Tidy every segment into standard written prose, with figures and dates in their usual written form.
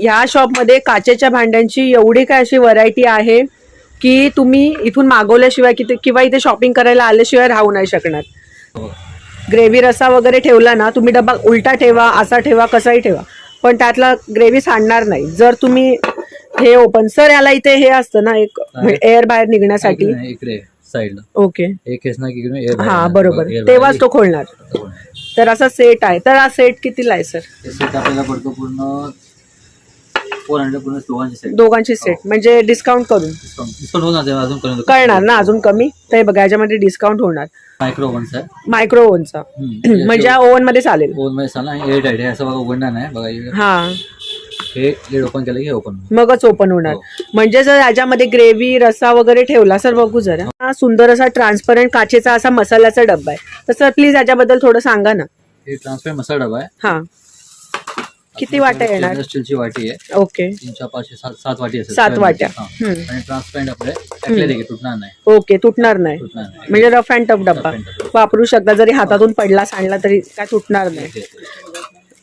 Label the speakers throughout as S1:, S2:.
S1: ह्या शॉपमध्ये काचेच्या भांड्यांची एवढी काय अशी व्हरायटी आहे की तुम्ही इथून मागवल्याशिवाय किंवा इथे शॉपिंग करायला आल्याशिवाय राहू नाही शकणार. ग्रेव्ही रसा वगैरे ठेवला ना तुम्ही डबा उलटा ठेवा, असा ठेवा, कसाही ठेवा, पण त्यातला ग्रेव्ही सांडणार नाही. जर तुम्ही हे ओपन सर याला इथे हे असतं ना एक एअर बाहेर निघण्यासाठी
S2: इकडे साईडला.
S1: ओके
S2: एक केस ना की
S1: हा बरोबर, तेव्हाच तो खोलणार. तर असा सेट आहे. तर हा सेट कितीला आहे सर?
S2: सेट आपल्याला पडतो पूर्ण 400 पूर्ण
S1: दोघांची सेट. म्हणजे डिस्काउंट करून
S2: डिस्काउंट होणार अजून
S1: कळणार ना अजून कमी. तर बघा याच्यामध्ये डिस्काउंट होणार.
S2: मायक्रो ओव्हनचा आहे.
S1: मायक्रो ओव्हनचा म्हणजे ओव्हन मध्ये चालेल.
S2: ओव्हन मध्ये चालेल. एअर टाईट आहे असं बघा, उघडणार नाही बघा.
S1: हा
S2: हे लीड ओपन केलं की ओपन
S1: मगच ओपन होणार. म्हणजे जर याच्यामध्ये ग्रेव्ही रसा वगैरे ठेवला सर बघू जरा. हा सुंदर असा ट्रान्सपरंट काचेचा असा मसाल्याचा डब्बा आहे. तर सर प्लीज याच्याबद्दल थोडं सांगा ना.
S2: हे ट्रान्सपरंट मसाला डबा आहे.
S1: हा किती वाट्या येणार?
S2: स्टीलची वाटी आहे.
S1: ओके
S2: 7 वाटी असेल.
S1: 7 वाट्या.
S2: आणि ट्रान्सपरंट आपले टाकले देखील तुटणार नाही.
S1: ओके तुटणार नाही. म्हणजे रफ अँड टफ डब्बा वापरू शकता. जरी हातातून पडला सांडला तरी काय तुटणार नाही.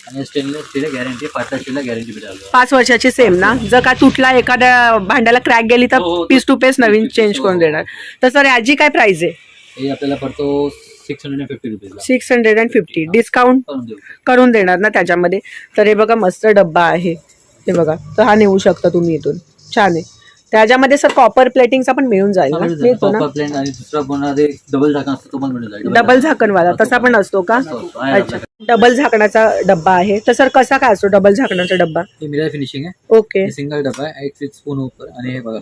S2: आणि स्टेनलेस स्टील गॅरंटी, पातळ स्टीलला गॅरंटी भेटेल.
S1: 5 वर्षाची सेम ना. जर का तुटला एखाद्या भांड्याला क्रॅक गेली तर piece to piece Naveen change करून देणार. तर सर याची काय प्राइस आहे?
S2: हे आपल्याला पडतो 650 रुपीज.
S1: 650 डिस्काउंट करून देणार ना त्याच्यामध्ये. तर हे बघा मस्त डब्बा आहे. हे बघा तर हा नेऊ शकता तुम्ही इथून. छान आहे. त्याच्यामध्ये सर कॉपर प्लेटिंगचा पण मिळून जाईल ना. मिळतो ना.
S2: आणि दुसरा पुन्हा डबल झाकण असतो तो पण मिळून जाईल.
S1: डबल झाकणवाला तसा पण असतो का? अच्छा डबल झाकणाचा डब्बा आहे. तर सर कसा काय असतो डबल झाकणाचा डब्बा?
S2: मिरर फिनिशिंग आहे.
S1: ओके
S2: सिंगल डब्बा आहे. एक स्पून ऊपर आणि हे बघा.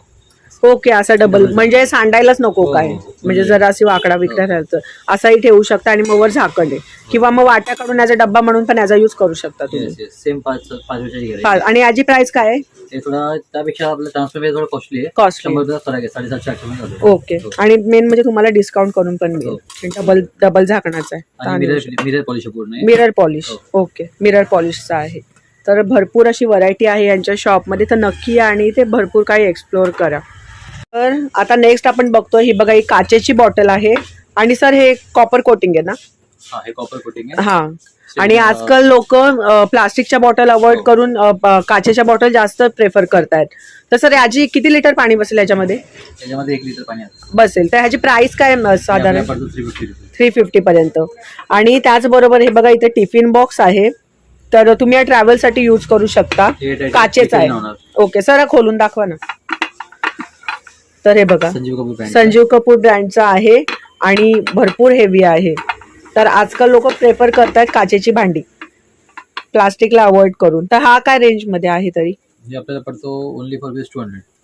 S1: ओके असा डबल म्हणजे सांडायलाच नको काय. म्हणजे जरा अशी वाकडा विकडा राहायचं असाही ठेवू शकता. आणि मग वर झाकण आहे किंवा मग वाट्या काढून याचा डब्बा म्हणून पण याचा यूज करू शकता तुम्ही.
S2: सेम 5 वर्षाची गॅरंटी.
S1: आणि याची प्राइस काय आहे?
S2: हे थोडा त्यापेक्षा आपलं ट्रान्सफर थोडं कॉस्टली आहे. 100 फरक आहे. 750-800
S1: ओके. आणि मेन म्हणजे तुम्हाला डिस्काउंट करून पण मिळेल. डबल झाकणाचा आहे.
S2: मिरर पॉलिश पूर्ण.
S1: Mirror polish. ओके मिरर पॉलिशचा आहे. तर भरपूर अशी व्हरायटी आहे यांच्या शॉपमध्ये. तर नक्की या आणि ते भरपूर काही एक्सप्लोअर करा. तर आता नेक्स्ट आपण बघतो. ही बघा ही काचेची बॉटल आहे. आणि सर हे कॉपर कोटिंग आहे ना?
S2: हे कॉपर कोटिंग आहे.
S1: हा. आणि आजकाल लोक प्लास्टिकच्या बॉटल अवॉइड करून काचेच्या बॉटल जास्त प्रेफर करतायत. तर सर याची किती लिटर पाणी बसेल याच्यामध्ये?
S2: 1 लिटर पाणी
S1: बसेल. तर ह्याची प्राइस काय साधारण? 350 पर्यंत. आणि त्याचबरोबर हे बघा इथे टिफिन बॉक्स आहे. तर तुम्ही या ट्रॅव्हलसाठी यूज करू शकता. काचेचा आहे. ओके सर खोलून दाखवा ना. तर हे बघा संजीव कपूर ब्रँडचा आहे आणि भरपूर हेवी आहे. तर आजकाल लोक प्रेफर करतात काचेची भांडी प्लास्टिकला अवॉइड करून. तर हा काय रेंज मध्ये आहे तरी?
S2: आपल्याला पडतो ओनली फॉर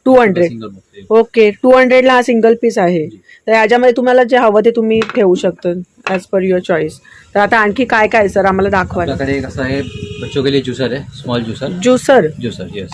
S1: 200. ओके 200 ला हा सिंगल पीस आहे. तर याच्यामध्ये तुम्हाला जे हवं ते तुम्ही ठेवू शकता ॲज पर युअर चॉईस. तर आता आणखी काय काय सर आम्हाला दाखवा.
S2: आपल्याकडे कसं आहे बच्चों के लिए ज्यूसर है. Small
S1: juicer.
S2: Yes.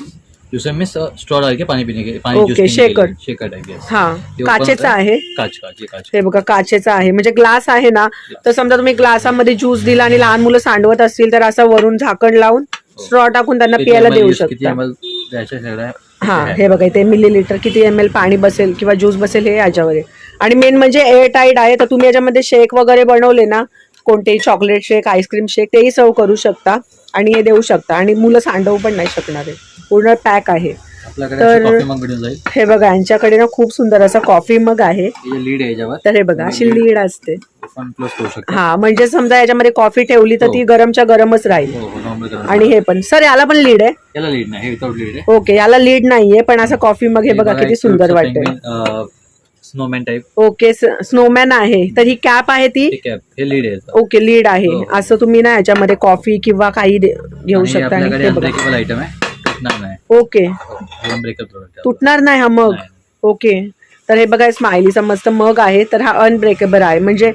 S2: Juicer means straw डाल के पानी पीने के पानी
S1: ओके शेकर
S2: टाइप.
S1: हा काचेचा आहे.
S2: काच.
S1: हे बघा काचेचा आहे. म्हणजे ग्लास आहे ना. तर समजा तुम्ही ग्लासामध्ये ज्यूस दिला आणि लहान मुलं सांडवत असतील तर असं वरून झाकण लावून स्ट्रॉ टाकून त्यांना पियाला देऊ शकता. हा हे बघा इथे मिलीलिटर किती ml पाणी बसेल किंवा ज्यूस बसेल हे याच्यावर आहे. आणि मेन म्हणजे एअर टाईट आहे. तर तुम्ही याच्यामध्ये शेक वगैरे बनवले ना कोणतेही चॉकलेट शेक आईस्क्रीम शेक तेही सर्व करू शकता आणि हे देऊ शकता. आणि मुलं सांडवू पण नाही शकणार आहे. पूर्ण पॅक आहे. तर हे बघा यांच्याकडे ना खूप सुंदर असा कॉफी मग आहे. तर हे बघा अशी लीड असते. हा म्हणजे समजा याच्यामध्ये कॉफी ठेवली तर ती गरमच्या गरमच राहील. आणि हे पण सर याला पण लीड आहे?
S2: याला लीड नाही. विदाउट लीड आहे.
S1: ओके याला लीड नाहीये पण असं कॉफी मग हे बघा किती सुंदर वाटतंय.
S2: Snowman type.
S1: ओके स्नोमॅन आहे. तर ही कॅप आहे ती?
S2: हे लीड आहे.
S1: ओके लीड आहे. असं तुम्ही ना याच्यामध्ये कॉफी किंवा काही घेऊ शकता.
S2: आयटम आहे.
S1: ओके तुटणार नाही हा मग. ओके तर हे बघा स्माइलीचा मस्त मग आहे. तर हा अनब्रेकेबल आहे. म्हणजे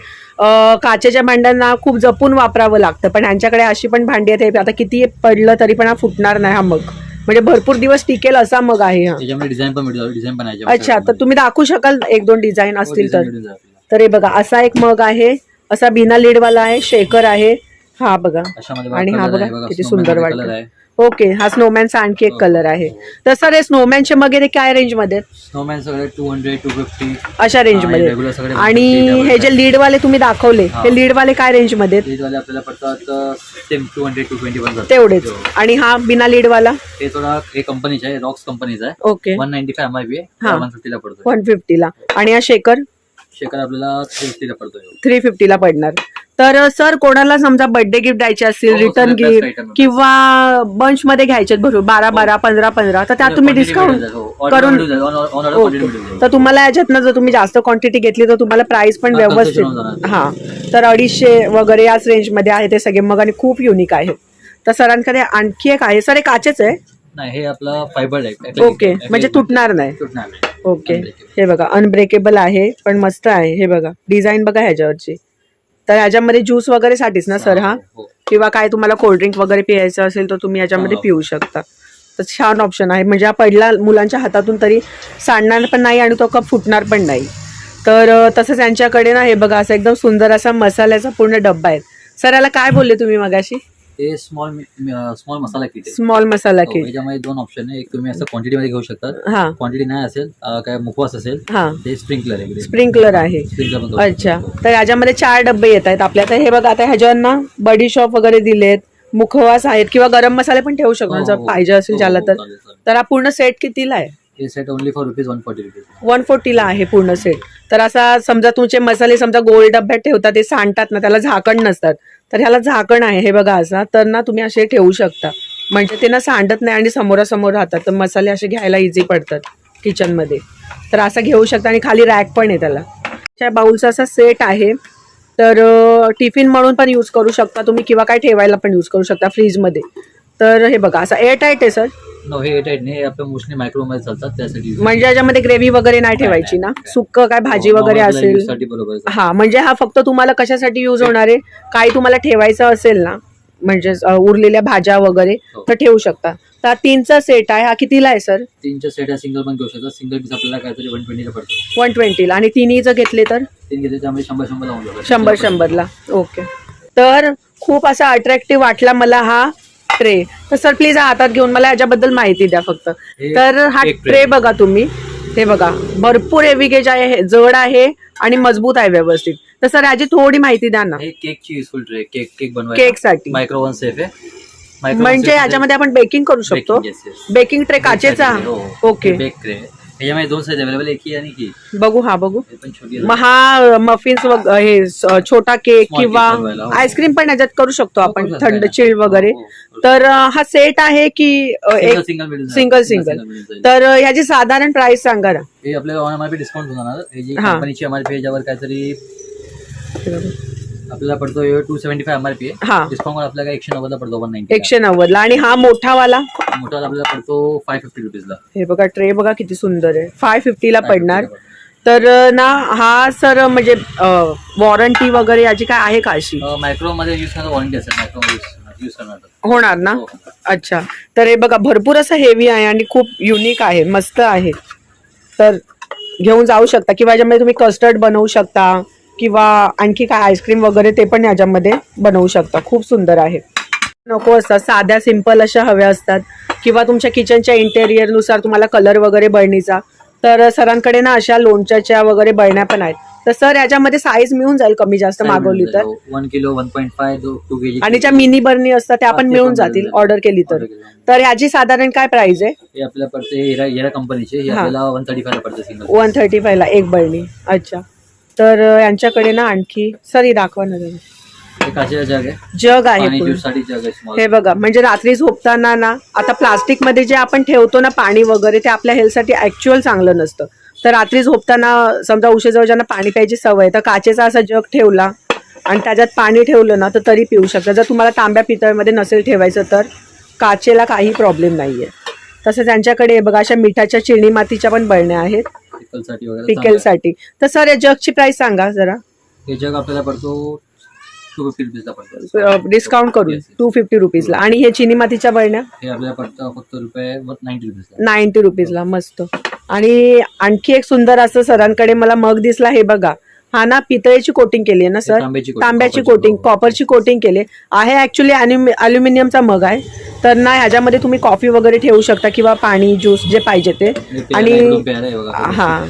S1: काचेच्या भांड्यांना खूप जपून वापरावं लागतं. पण यांच्याकडे अशी पण भांडी आहेत. आता किती पडलं तरी पण हा फुटणार नाही हा मग. म्हणजे भरपूर दिवस टिकेल असा मग आहे हा.
S2: डिझाईन पण आहे.
S1: अच्छा तर तुम्ही दाखवू शकाल 1-2 डिझाईन असतील तर? तर हे बघा असा एक मग आहे. असा बिना लीडवाला आहे. शेकर आहे. हा बघा. आणि हा बघा किती सुंदर वाटतं. ओके, हा स्नोमॅनचा आणखी एक कलर आहे. तर सर हे स्नोमॅनचे वगैरे काय रेंज मध्ये?
S2: स्नोमॅन सगळे 200 250
S1: अशा रेंज मध्ये.
S2: रेग्युलर सगळे.
S1: आणि हे जे लीड वाले तुम्ही दाखवले हे लीड वाले काय रेंज मध्ये?
S2: लीड वाले आपल्याला पडतात सेम 200 220 पण जातात
S1: तेवढेच. आणि हा बिना लीड वाला
S2: हे थोडा हे कंपनीचा आहे, रॉक्स कंपनीचा आहे.
S1: ओके,
S2: 195 MRP आहे, 150 ला पडतो.
S1: 150 ला. आणि हा शेकर
S2: आपल्याला 350 ला पडतो.
S1: 350 ला पडणार. तर सर कोणाला समजा बर्थडे गिफ्ट द्यायचे असतील, रिटर्न गिफ्ट किंवा बंच मध्ये घ्यायचे भरपूर 12 15 तर त्यात तुम्ही डिस्काउंट करून. तर तुम्हाला याच्यातनं जर तुम्ही जास्त क्वांटिटी घेतली तर तुम्हाला प्राइस पण व्यवस्थित. हा, तर 250 वगैरे याच रेंज मध्ये आहे ते सगळे मग, आणि खूप युनिक आहे. तर सरांकडे आणखी एक आहे. सर हे काचेच आहे?
S2: नाही, हे आपला फायबर आहे.
S1: ओके, म्हणजे तुटणार नाही. ओके, हे बघा अनब्रेकेबल आहे पण मस्त आहे. हे बघा डिझाईन बघा ह्याच्यावरची. तर ह्याच्यामध्ये ज्यूस वगैरे साठीच ना सर हा? किंवा काय तुम्हाला कोल्ड्रिंक वगैरे पियायचं असेल तर तुम्ही याच्यामध्ये पिऊ शकता. तर छान ऑप्शन आहे. म्हणजे हा पडला मुलांच्या हातातून तरी सांडणार पण नाही आणि तो कप फुटणार पण नाही. तर तसंच यांच्याकडे ना हे बघा असं एकदम सुंदर असा मसाल्याचा पूर्ण डब्बा आहे. सर याला काय बोलले तुम्ही मगाशी?
S2: हे स्मॉल मसाला किट आहे.
S1: स्मॉल मसाला किट.
S2: याच्यामध्ये 2 ऑप्शन आहे. एक तुम्ही असं क्वांटिटी मध्ये घेऊ शकता.
S1: हा,
S2: क्वांटिटी नाही असेल काय मुखवास असेल ते स्प्रिंकलर आहे.
S1: स्प्रिंकलर आहे. अच्छा, तर याच्यामध्ये 4 डब्बे येत आहेत आपल्या. तर हे बघा आता ह्याच्यावर बडी शॉप वगैरे दिलेत, मुखवास आहेत किंवा गरम मसाले पण ठेवू शकतो जर पाहिजे असेल ज्याला तर. तर हा पूर्ण सेट कितीला आहे?
S2: हे सेट ओनली फॉर ₹140.
S1: 140 ला आहे पूर्ण सेट. तर असा समजा तुमचे मसाले समजा गोल डब्यात ठेवतात ते सांडतात ना, त्याला झाकण नसतात, तर ह्याला झाकण आहे हे बघा असा. तर ना तुम्ही असे ठेवू शकता म्हणजे ते ना सांडत नाही आणि समोरासमोर राहतात. तर मसाले असे घ्यायला इझी पडतात किचन मध्ये. तर असं घेऊ शकता आणि खाली रॅक पण आहे त्याला. त्या बाउलचा असा सेट आहे. तर टिफिन म्हणून पण यूज करू शकता तुम्ही किंवा काय ठेवायला पण यूज करू शकता फ्रीजमध्ये. तर हे बघा असं एअर टाईट आहे सर?
S2: हे एअर टाईट नाही, आपण मोस्टली मायक्रो मध्ये चालतात त्यासाठी.
S1: म्हणजे याच्यामध्ये ग्रेव्ही वगैरे नाही ठेवायची ना? सुक्क काय भाजी वगैरे असेल? हा, म्हणजे हा फक्त तुम्हाला कशासाठी यूज होणार आहे? काही तुम्हाला ठेवायचं असेल ना, म्हणजे उरलेल्या भाज्या वगैरे तर ठेवू शकता. तर 3चा सेट आहे. हा कितीला आहे सर?
S2: 3चा सेट आहे. सिंगल पण घेऊ शकता. सिंगल पीस आपल्याला काहीतरी 120 ला पडतो.
S1: 120 ला. आणि 3 जर घेतले तर
S2: 3 घेतले त्यामुळे 100 ला होऊन जातात.
S1: 100 ला. ओके, तर खूप असा अट्रॅक्टिव्ह वाटला मला हा ट्रे. तर सर प्लीज हातात घेऊन मला याच्याबद्दल माहिती द्या फक्त. तर हा ट्रे बघा तुम्ही, हे बघा भरपूर हेवी गेज आहे, जड आहे आणि मजबूत आहे व्यवस्थित. तर सर याची थोडी माहिती द्या ना.
S2: हे केकची युजफुल ट्रे, केक बनवायला,
S1: केक साठी
S2: मायक्रोवेव्ह सेफ आहे.
S1: म्हणजे याच्यामध्ये आपण बेकिंग करू शकतो. बेकिंग ट्रे काचेचा. Okay,
S2: bake tray. याच्यामध्ये 2 साईज अवेलेबल, एक ही आणि ही.
S1: बघू, हा बघू.
S2: छोटी
S1: मग हा मफिन्स हे छोटा केक किंवा आईस्क्रीम पण याच्यात करू शकतो आपण, थंड चिल्ड वगैरे. तर हा सेट आहे की सिंगल? तर ह्याची साधारण प्राइस सांगा ना.
S2: हे आपल्याला एमआरपी डिस्काउंट होणार. हे जी कंपनीची एमआरपी याच्यावर काहीतरी आपल्याला पडतो 275 एमआरपी आहे. डिस्काउंट आपल्याला 190 ला पडतो.
S1: 190 ला. आणि हा मोठा वाला
S2: आपल्याला पडतो 550 रुपीजला.
S1: हे बघा ट्रे बघा किती सुंदर आहे. 550 ला पडणार. तर ना हा सर म्हणजे वॉरंटी वगैरे याची काय आहे का अशी?
S2: मायक्रो मध्ये यूज करणार वॉरंटी असेल, मायक्रो यूज करणार
S1: होणार ना? अच्छा, तर हे बघा भरपूर असं हेवी आहे आणि खूप युनिक आहे, मस्त आहे. तर घेऊन जाऊ शकता किंवा याच्यामध्ये तुम्ही कस्टर्ड बनवू शकता किंवा आणखी काय आईस्क्रीम वगैरे ते पण याच्यामध्ये बनवू शकता. खूप सुंदर आहे. नको असतात साध्या सिंपल अशा हव्या असतात किंवा तुमच्या किचनच्या इंटेरियर नुसार तुम्हाला कलर वगैरे बळणीचा, तर सरांकडे ना अशा लोणच्याच्या वगैरे बळण्या पण आहेत. तर सर याच्यामध्ये साईज मिळून जाईल कमी जास्त मागवली तर?
S2: 1 किलो 1.5 2 kg
S1: आणि ज्या मिनी बर्नी असतात त्या पण मिळून जातील ऑर्डर केली तर? तर ह्याची साधारण काय प्राइस आहे?
S2: हे आपल्या पडते हिरा कंपनीचे, आपल्याला 135 ला पडते सिंगल.
S1: 135 ला एक बर्नी. अच्छा, तर यांच्याकडे ना आणखी सर ही दाखवा ना. जग आहे. हे बघा म्हणजे रात्री झोपताना ना, आता प्लास्टिक मध्ये जे आपण ठेवतो ना पाणी वगैरे, ते आपल्या हेल्थसाठी ऍक्च्युअल चांगलं नसतं. तर रात्री झोपताना समजा उशीजवळ ज्यांना पाणी प्यायची सवय, तर काचेचा असा जग ठेवला आणि त्याच्यात पाणी ठेवलं ना तर तरी पिऊ शकता. जर तुम्हाला तांब्या पितळमध्ये नसेल ठेवायचं तर काचेला काही प्रॉब्लेम नाहीये. तसंच त्यांच्याकडे बघा अशा मिठाच्या चिनी मातीच्या पण बळण्या आहेत पिकलसाठी. तर सर या जगची प्राइस सांगा जरा.
S2: हे जग आपल्याला पडतो 250 रुपीजला पडतो,
S1: डिस्काउंट करून 250 रुपीजला. आणि हे चिनी मातीच्या बळण्या
S2: हे आपल्याला पडतं फक्त ₹90 रुपीजला.
S1: 90 रुपीजला. मस्त. आणि आणखी एक सुंदर असं सरांकडे मला मग दिसला, हे बघा हा ना पितळेची कोटिंग केली आहे ना सर, तांब्याची कोटिंग, कॉपरची कोटिंग केली आहे. ऍक्च्युली अल्युमिनियमचा मग आहे, तर ना ह्याच्यामध्ये तुम्ही कॉफी वगैरे ठेवू शकता किंवा पाणी ज्यूस जे पाहिजे ते. आणि हा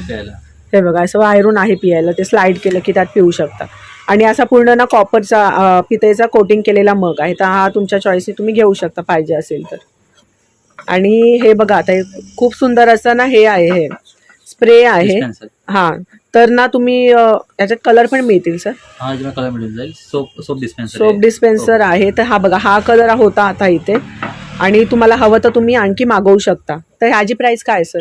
S1: हे बघा असं बाहेरून आहे पियायला, ते स्लाइड केलं की त्यात पिऊ शकता. आणि असा पूर्ण ना कॉपरचा पितळेचा कोटिंग केलेला मग आहे, तर हा तुमच्या चॉईसने तुम्ही घेऊ शकता पाहिजे असेल तर. आणि हे बघा आता हे खूप सुंदर असं ना हे आहे, हे स्प्रे आहे. हा तर ना तुम्ही याच्यात कलर पण मिळतील सर.
S2: कलर मिळून जाईल.
S1: सोप डिस्पेन्सर आहे. तर हा बघा हा कलर होता आता इथे, आणि तुम्हाला हवं तर तुम्ही आणखी मागवू शकता. तर ह्याची प्राइस काय सर?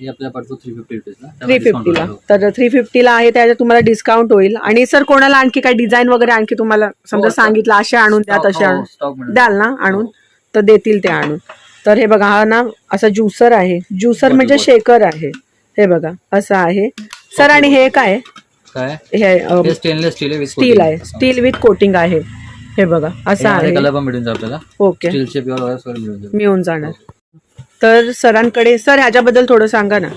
S2: आपल्याला पडतो 350
S1: 350ला. तर 350ला आहे, त्याच्यात तुम्हाला डिस्काउंट होईल. आणि सर कोणाला आणखी काय डिझाईन वगैरे आणखी तुम्हाला समजा सांगितलं असे आणून द्या तसे आणून द्याल ना आणून, तर देतील ते आणून. तर हे बघा हा ना असा ज्युसर आहे, ज्युसर म्हणजे शेकर आहे. हे बघा असं आहे सर. आणि हे काय हे स्टील आहे, स्टील विथ कोटिंग आहे. हे बघा असं आहे. ओके मिळून जाणार. तर सरांकडे सर ह्याच्याबद्दल थोडं सांगा ना.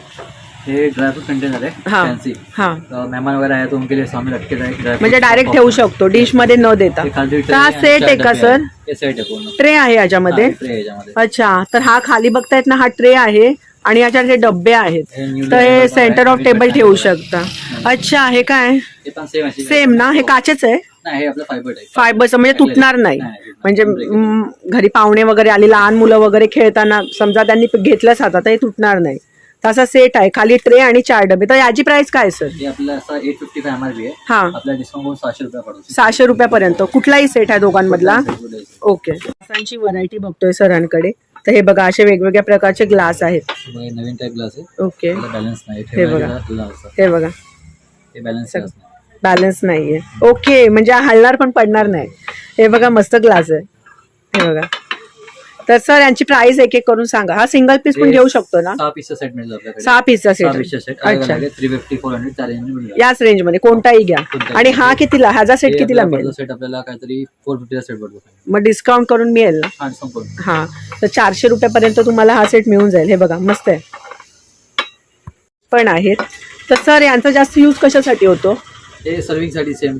S2: हे ड्रायफ्रूट कंटेनर आहे फॅन्सी. मेहमान वगैरे आहे तो उनके लिए सामने रख के
S1: म्हणजे डायरेक्ट ठेवू शकतो डिश मध्ये न देता. तर हा सेट आहे का सर? ट्रे आहे याच्यामध्ये. अच्छा, तर हा खाली बघतायत ना, हा ट्रे आहे आणि याच्यात हे डब्बे आहेत. तर हे सेंटर ऑफ टेबल ठेवू शकता. अच्छा, हे काय सेम ना, हे काचेच आहे फायबरचं, म्हणजे तुटणार नाही. म्हणजे घरी पाहुणे वगैरे आले, लहान मुलं वगैरे खेळताना समजा त्यांनी घेतलंच हातात तर हे तुटणार नाही. तसा सेट आहे, खाली ट्रे आणि 4 डबे. तर याची प्राइस काय सर?
S2: 855 MRP आहे.
S1: हा,
S2: आपला डिस्काउंट 600 रुपये पडतो.
S1: 600 रुपयापर्यंत कुठलाही सेट आहे दोघांमधला. ओके, ग्लासांची व्हरायटी बघतोय सरांकडे. तर हे बघा असे वेगवेगळ्या प्रकारचे ग्लास आहेत.
S2: नवीन टाइप ग्लास आहे.
S1: ओके,
S2: बॅलन्स नाही.
S1: हे बघा, हे बघा
S2: हे
S1: बॅलन्स नाहीये. ओके, म्हणजे हलणार पण पडणार नाही. हे बघा मस्त ग्लास आहे. हे बघा. तर सर यांची प्राइस एक एक करून सांगा. हा सिंगल पीस पण घेऊ शकतो ना?
S2: 6 पीसचा सेट मिळेल आपल्याकडे.
S1: 6 पीसचा सेट.
S2: अच्छा, 350 400 त्या रेंज मध्ये.
S1: याच रेंज मध्ये कोणताही घ्या. आणि हा कितीला, ह्याचा सेट कितीला मिळेल?
S2: सेट आपल्याला काहीतरी 450 सेट पडतो.
S1: मग डिस्काउंट करून मिळेल ना? हा, तर 400 रुपयापर्यंत तुम्हाला हा सेट मिळून जाईल. हे बघा मस्त आहे पण आहेत. तर सर यांचा जास्त यूज कशासाठी होतो?
S2: सर्विंग साठी सेम.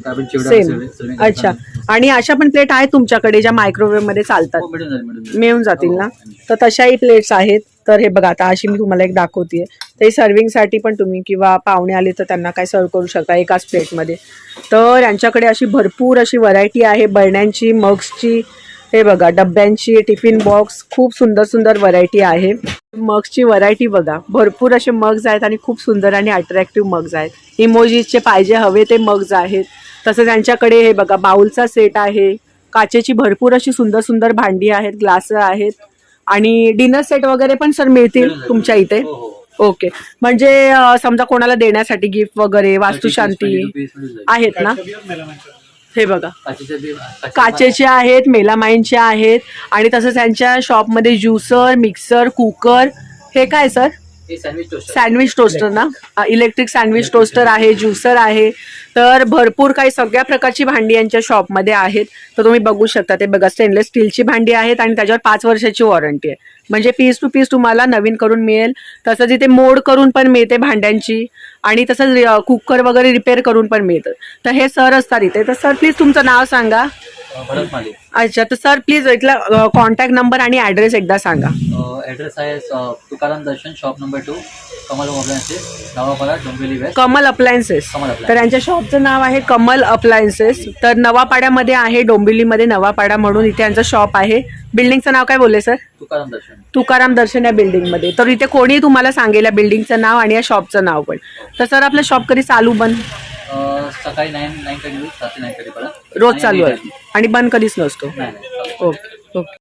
S1: अच्छा, आणि अशा पण प्लेट आहेत तुमच्याकडे ज्या मायक्रोवेव्ह मध्ये चालतात? मिळून जातील ना? तर तशाही प्लेट्स आहेत. तर हे बघा आता अशी मी तुम्हाला एक दाखवतेय. ते सर्विंग साठी पण तुम्ही किंवा पाहुणे आले तर त्यांना काय सर्व करू शकता एकाच प्लेटमध्ये. तर यांच्याकडे अशी भरपूर अशी व्हरायटी आहे बरण्यांची, मग्सची. हे बघा डब्यांची, टिफिन बॉक्स, खूप सुंदर सुंदर व्हरायटी आहे. मग्सची व्हरायटी बघा, भरपूर असे मग्स आहेत आणि खूप सुंदर आणि अट्रॅक्टिव्ह मग्स आहेत. इमोजीचे पाहिजे हवे ते मग्स आहेत. तसंच त्यांच्याकडे हे बघा बाउलचा सेट आहे. काचेची भरपूर अशी सुंदर सुंदर भांडी आहेत, ग्लास आहेत. आणि डिनर सेट वगैरे पण सर मिळतील तुमच्या इथे? ओके, म्हणजे समजा कोणाला देण्यासाठी गिफ्ट वगैरे, वास्तुशांती आहेत ना? हे बगा काचेचे आहेत, मेलामाइनचे आहेत आणि तसंच त्यांच्या शॉपमध्ये ज्यूसर, मिक्सर, कुकर. हे काय सर? सँडविच टोस्टर ना, इलेक्ट्रिक सँडविच टोस्टर आहे, ज्यूसर आहे. तर भरपूर काही सगळ्या प्रकारची भांडी यांच्या शॉपमध्ये आहेत. तर तुम्ही बघू शकता. ते बघा स्टेनलेस स्टीलची भांडी आहेत आणि त्याच्यावर 5 वर्षाची वॉरंटी आहे. म्हणजे पीस टू पीस तुम्हाला नवीन करून मिळेल. तसंच इथे मोड करून पण मिळते भांड्यांची आणि तसंच कुकर वगैरे रिपेअर करून पण मिळतं. तर हे सर असतात इथे. तर सर प्लीज तुमचं नाव सांगा. अच्छा, तर सर प्लीज इथला कॉन्टॅक्ट नंबर आणि ऍड्रेस एकदा सांगा.
S2: ऍड्रेस आहे Tukaram Darshan, shop number 2, Kamal appliances, Navapada, Dombivli west.
S1: Kamal appliances. तर यांच्या शॉपचं नाव आहे कमल अप्लायन्सेस. तर नवापाड्यामध्ये आहे, डोंबिवलीमध्ये नवापाडा म्हणून इथे यांचं शॉप आहे. बिल्डिंगचं नाव काय बोलले सर?
S2: तुकाराम दर्शन.
S1: तुकाराम दर्शन या बिल्डिंगमध्ये. तर इथे कोणी तुम्हाला सांगेल या बिल्डिंगचं नाव आणि या शॉपचं नाव पण. तर सर आपलं शॉप कधी चालू बंद?
S2: सकाळी 9 रोज
S1: चालू आहे आणि बंद कधीच नसतो.
S2: नाही.
S1: Okay okay.